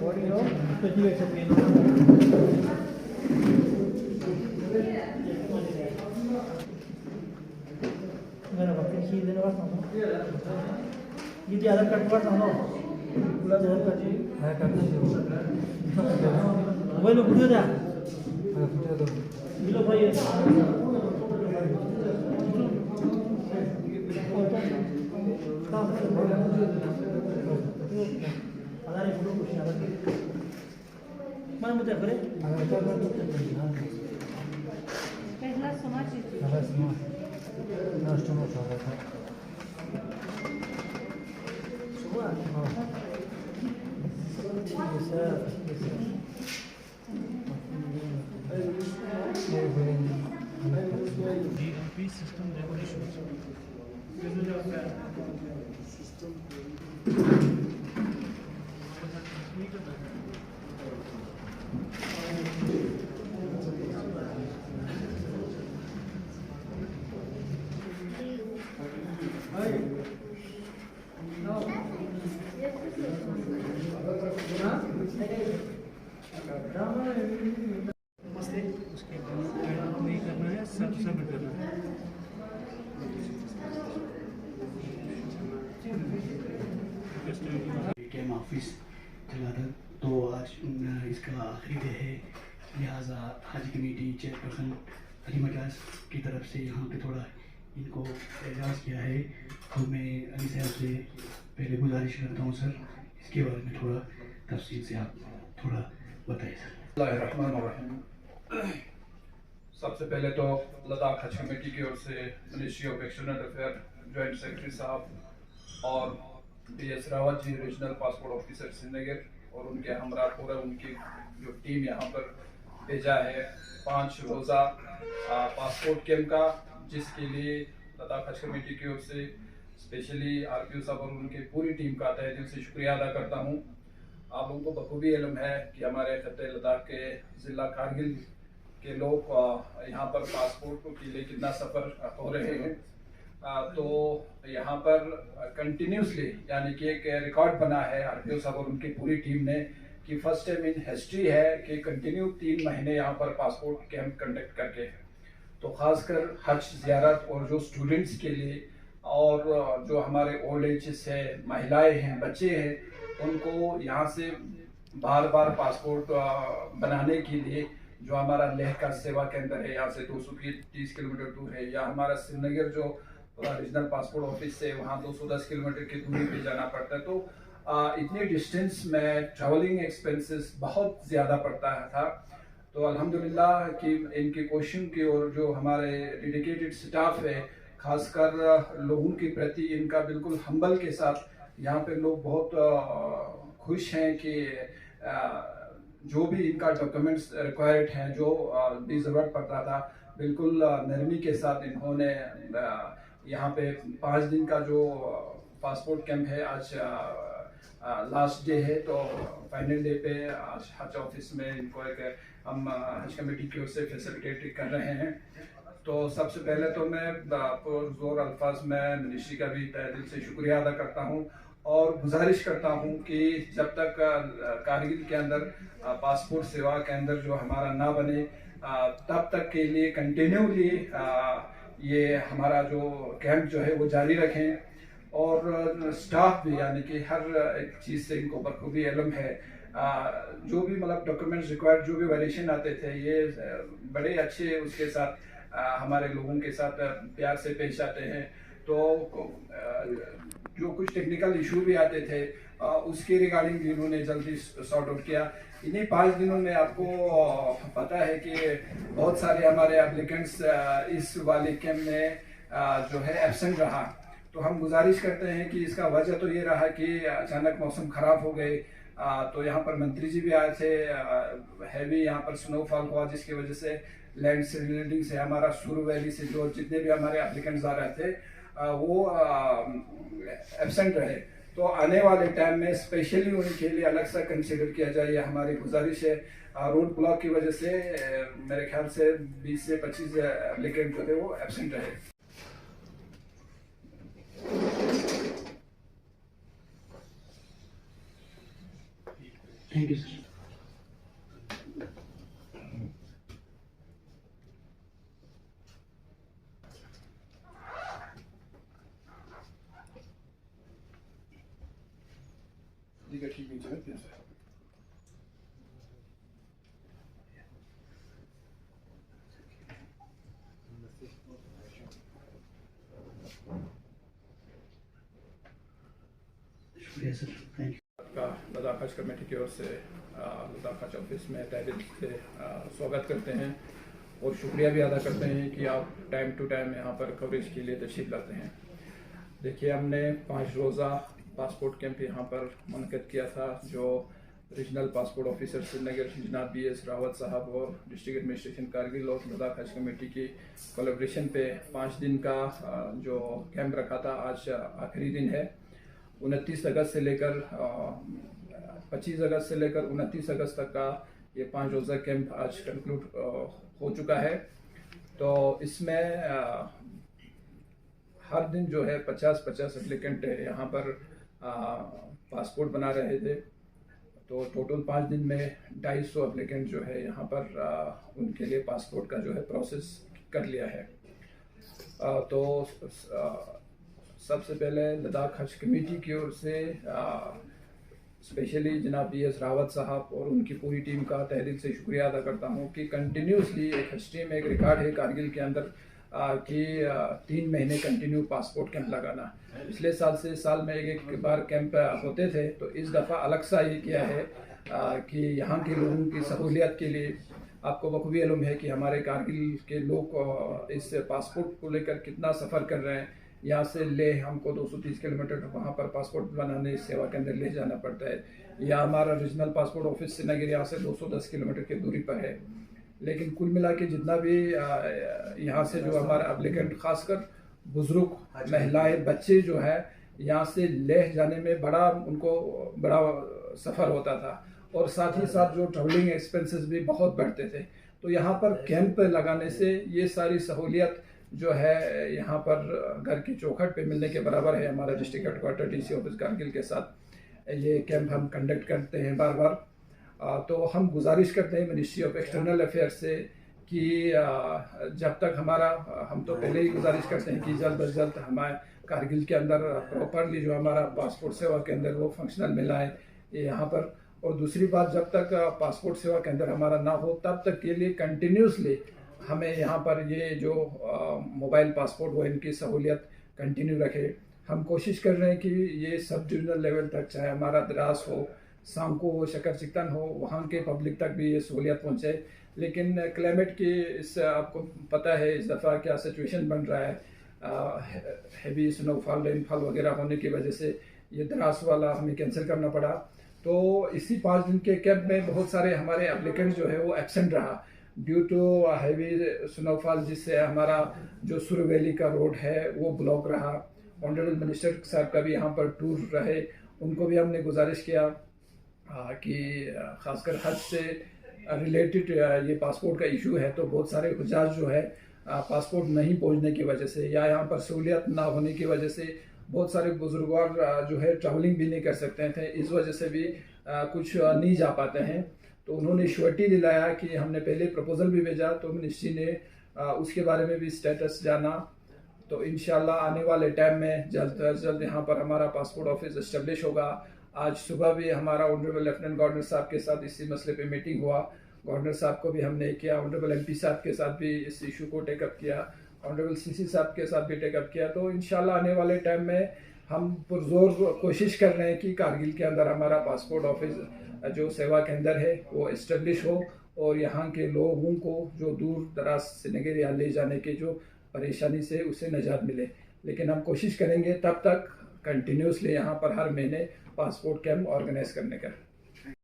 बॉडीలో specification मैंने वक्त ही देने वाला हूँ ये ज़्यादा कट वाला हूँ पूरा ज़्यादा कट है कट वो लोग बुढ़े जा मिलो भाई अदारी फोटो कुछ याद मन मुझे करे पहला समाज नाश्ता में चल रहा था सुबह GMP system revolution. System. नमस्ते उसके बाद नहीं करना है सबमिट करना है कैम ऑफिस चला था तो आज इसका आखिरी डे है, लिहाजा हज कमेटी चेयरपर्सन अली मजाज की तरफ से यहाँ पे थोड़ा इनको एजाज़ किया है। तो मैं अली साहब से पहले गुजारिश करता हूँ सर, इसके बारे में थोड़ा तफसील से आप थोड़ा बताइए सर। सबसे पहले तो लद्दाख हज कमेटी की ओर से ministry of external affair joint secretary साहब और BS Rawat ji regional passport officer Srinagar और उनके हमरा पूरा उनकी जो टीम यहाँ पर भेजा है 5 रोज़ा पासपोर्ट कैंप का, जिसके लिए लद्दाख हज कमेटी की ओर से स्पेशली RPO साहब और उनकी पूरी टीम का तहे दिल से शुक्रिया अदा करता हूँ। आप लोगों को बखूबी इल्म है कि हमारे खत्ते लद्दाख के ज़िला कारगिल के लोग यहाँ पर पासपोर्ट के लिए कितना सफ़र हो रहे हैं। तो यहाँ पर कंटिन्यूसली यानी कि एक रिकॉर्ड बना है RPO साहब और उनकी पूरी टीम ने कि फर्स्ट टाइम इन हिस्ट्री है कि कंटिन्यू 3 महीने यहाँ पर पासपोर्ट कैंप कंडक्ट करके, तो ख़ासकर हज ज़ियारत और जो स्टूडेंट्स के लिए और जो हमारे ओल्ड एज है, महिलाएं हैं, बच्चे हैं, उनको यहाँ से बार बार पासपोर्ट बनाने के लिए जो हमारा लेह का सेवा केंद्र है यहाँ से 230 किलोमीटर दूर है, या हमारा श्रीनगर जो रीजनल पासपोर्ट ऑफिस से वहाँ 210 किलोमीटर की दूरी पे जाना पड़ता है। तो इतनी डिस्टेंस में ट्रैवलिंग एक्सपेंसेस बहुत ज़्यादा पड़ता था। तो अल्हम्दुलिल्लाह कि इनकी कोशिश की और जो हमारे डेडिकेटेड स्टाफ है, खासकर लोगों के प्रति इनका बिल्कुल हम्बल के साथ यहाँ पे लोग बहुत खुश हैं कि जो भी इनका डॉक्यूमेंट्स रिक्वायर्ड हैं, जो भी ज़रूरत पड़ता था, बिल्कुल नरमी के साथ इन्होंने यहाँ पे 5 दिन का जो पासपोर्ट कैंप है, आज लास्ट डे है, तो फाइनल डे पे आज हज ऑफिस में इनको एक हम हज कमेटी की ओर से फैसिलिटेट कर रहे हैं। तो सबसे पहले तो मैं पुरज़ोर अल्फाज में मिनिस्ट्री का भी तहे दिल से शुक्रिया अदा करता हूँ और गुजारिश करता हूँ कि जब तक कारगिल के अंदर पासपोर्ट सेवा के अंदर जो हमारा ना बने, तब तक के लिए कंटिन्यूली ये हमारा जो कैंप जो है वो जारी रखें। और स्टाफ भी यानी कि हर एक चीज़ से इनको बखूबी इल्म है, जो भी मतलब डॉक्यूमेंट्स रिक्वायर्ड, जो भी वेरिएशन आते थे, ये बड़े अच्छे उसके साथ हमारे लोगों के साथ प्यार से पेश आते हैं। तो जो कुछ टेक्निकल इशू भी आते थे उसके रिगार्डिंग भी इन्होंने जल्दी सॉर्ट आउट किया। इन्हीं 5 दिनों में आपको पता है कि बहुत सारे हमारे एप्लीकेंट्स इस वाले कैंप में जो है एब्सेंट रहा। तो हम गुजारिश करते हैं कि इसका वजह तो ये रहा कि अचानक मौसम ख़राब हो गए, तो यहाँ पर मंत्री जी भी आए थे, हैवी यहाँ पर स्नोफॉल हुआ, जिसकी वजह से लैंड स्लाइडिंग से हमारा सुरू वैली से जो जितने भी हमारे एप्लीकेंट्स आ रहे थे वो एब्सेंट रहे। तो आने वाले टाइम में स्पेशली उनके लिए अलग सा कंसिडर किया जाए, ये हमारी गुजारिश है। रोड ब्लॉक की वजह से मेरे ख्याल से 20 से 25 एप्लीकेंट जो थे वो एब्सेंट रहे। Thank you sir. ठीक है। शुक्रिया सर, थैंक यू। का लद्दाख हज कमेटी की ओर से लद्दाख हज ऑफिस में तहे दिल से स्वागत करते हैं और शुक्रिया भी अदा करते हैं कि आप टाइम टू टाइम यहाँ पर कवरेज के लिए तशरीफ लाते हैं। देखिए, हमने 5 रोज़ा पासपोर्ट कैंप यहाँ पर मुनक़िद किया था, जो रीजनल पासपोर्ट ऑफिसर श्रीनगर जनाब BS रावत साहब और डिस्ट्रिक्ट एडमिनिस्ट्रेशन कारगिल और लद्दाख हज कमेटी की कोलैबोरेशन पे 5 दिन का जो कैंप रखा था, आज आखिरी दिन है। 29 अगस्त से लेकर 25 अगस्त से लेकर 29 अगस्त तक का ये 5 रोज़ा कैंप आज कंक्लूड हो चुका है। तो इसमें हर दिन जो है 50-50 एप्लीकेंट यहाँ पर पासपोर्ट बना रहे थे। तो टोटल 5 दिन में 250 एप्लीकेंट जो है यहाँ पर उनके लिए पासपोर्ट का जो है प्रोसेस कर लिया है। तो सबसे पहले लद्दाख हज कमेटी की ओर से स्पेशली जनाब BS रावत साहब और उनकी पूरी टीम का तहे दिल से शुक्रिया अदा करता हूँ कि कंटिन्यूसली एक हिस्ट्री में एक रिकॉर्ड है कारगिल के अंदर कि 3 महीने कंटिन्यू पासपोर्ट कैंप लगाना। पिछले साल से साल में एक बार कैंप होते थे, तो इस दफ़ा अलग सा ये किया है कि यहाँ के लोगों की सहूलियत के लिए आपको बखूबी मालूम है कि हमारे कारगिल के लोग इस पासपोर्ट को लेकर कितना सफ़र कर रहे हैं। यहाँ से ले हमको 230 किलोमीटर वहाँ पर पासपोर्ट बनाने सेवा के अंदर ले जाना पड़ता है। या हमारा रीजनल पासपोर्ट ऑफिस श्रीनगर यहाँ से 210 किलोमीटर की दूरी पर है। लेकिन कुल मिला के जितना भी यहाँ से जो हमारा एप्लीकेंट खासकर बुजुर्ग, महिलाएं, बच्चे जो है यहाँ से लेह जाने में उनको बड़ा सफ़र होता था और साथ ही साथ जो ट्रैवलिंग एक्सपेंसेस भी बहुत बढ़ते थे। तो यहाँ पर कैंप लगाने से ये सारी सहूलियत जो है यहाँ पर घर की चौखट पे मिलने के बराबर है। हमारा district headquarter DC office Kargil के साथ ये कैंप हम कंडक्ट करते हैं बार बार। तो हम गुजारिश करते हैं मिनिस्ट्री ऑफ एक्सटर्नल अफेयर्स से कि जब तक हम तो पहले ही गुजारिश करते हैं कि जल्द अज जल्द हमारे कारगिल के अंदर प्रॉपरली जो हमारा पासपोर्ट सेवा के अंदर वो फंक्शनल मिला है यहाँ पर। और दूसरी बात, जब तक पासपोर्ट सेवा के अंदर हमारा ना हो तब तक के लिए कंटिन्यूसली हमें यहाँ पर ये जो मोबाइल पासपोर्ट हो इनकी सहूलियत कंटिन्यू रखे। हम कोशिश कर रहे हैं कि ये सब डिविजनल लेवल तक, चाहे हमारा द्रास हो, सांको हो, शकरचिकन हो, वहाँ के पब्लिक तक भी ये सहूलियत पहुँचे। लेकिन क्लाइमेट की इस आपको पता है इस दफ़ा क्या सिचुएशन बन रहा है, हैवी स्नोफॉल, रेनफॉल वगैरह होने की वजह से ये द्रास वाला हमें कैंसिल करना पड़ा। तो इसी 5 दिन के कैंप में बहुत सारे हमारे एप्लीकेंट जो है वो एब्सेंट रहा ड्यू टू हैवी स्नोफॉल, जिससे हमारा जो सुर वैली का रोड है वो ब्लॉक रहा। ऑनरेबल मिनिस्टर साहब का भी यहाँ पर टूर रहे, उनको भी हमने गुजारिश किया कि ख़ासकर हज से रिलेटेड ये पासपोर्ट का इशू है। तो बहुत सारे हुज्जाज जो है पासपोर्ट नहीं पहुँचने की वजह से या यहाँ पर सहूलियत ना होने की वजह से बहुत सारे बुजुर्गवार जो है ट्रैवलिंग भी नहीं कर सकते थे, इस वजह से भी कुछ नहीं जा पाते हैं। तो उन्होंने श्योरिटी दिलाया कि हमने पहले प्रपोजल भी भेजा, तो मिनिस्ट्री ने उसके बारे में भी स्टेटस जाना। तो इंशाल्लाह आने वाले टाइम में जल्द अज जल्द यहाँ पर हमारा पासपोर्ट ऑफिस इस्टेब्लिश होगा। आज सुबह भी हमारा ऑनरेबल लेफ्टिनेंट गवर्नर साहब के साथ इसी मसले पे मीटिंग हुआ। गवर्नर साहब को भी हमने किया, ऑनरेबल MP साहब के साथ भी इस इशू को टेकअप किया, ऑनरेबल CC साहब के साथ भी टेकअप किया। तो इंशाल्लाह आने वाले टाइम में हम पुरजोर कोशिश कर रहे हैं कि कारगिल के अंदर हमारा पासपोर्ट ऑफिस जो सेवा के अंदर है वो इस्टेब्लिश हो और यहाँ के लोगों को जो दूर दराज श्रीनगर या ले जाने के जो परेशानी से उसे निजात मिले। लेकिन हम कोशिश करेंगे तब तक कंटिन्यूसली यहाँ पर हर महीने पासपोर्ट कैंप ऑर्गेनाइज करने का।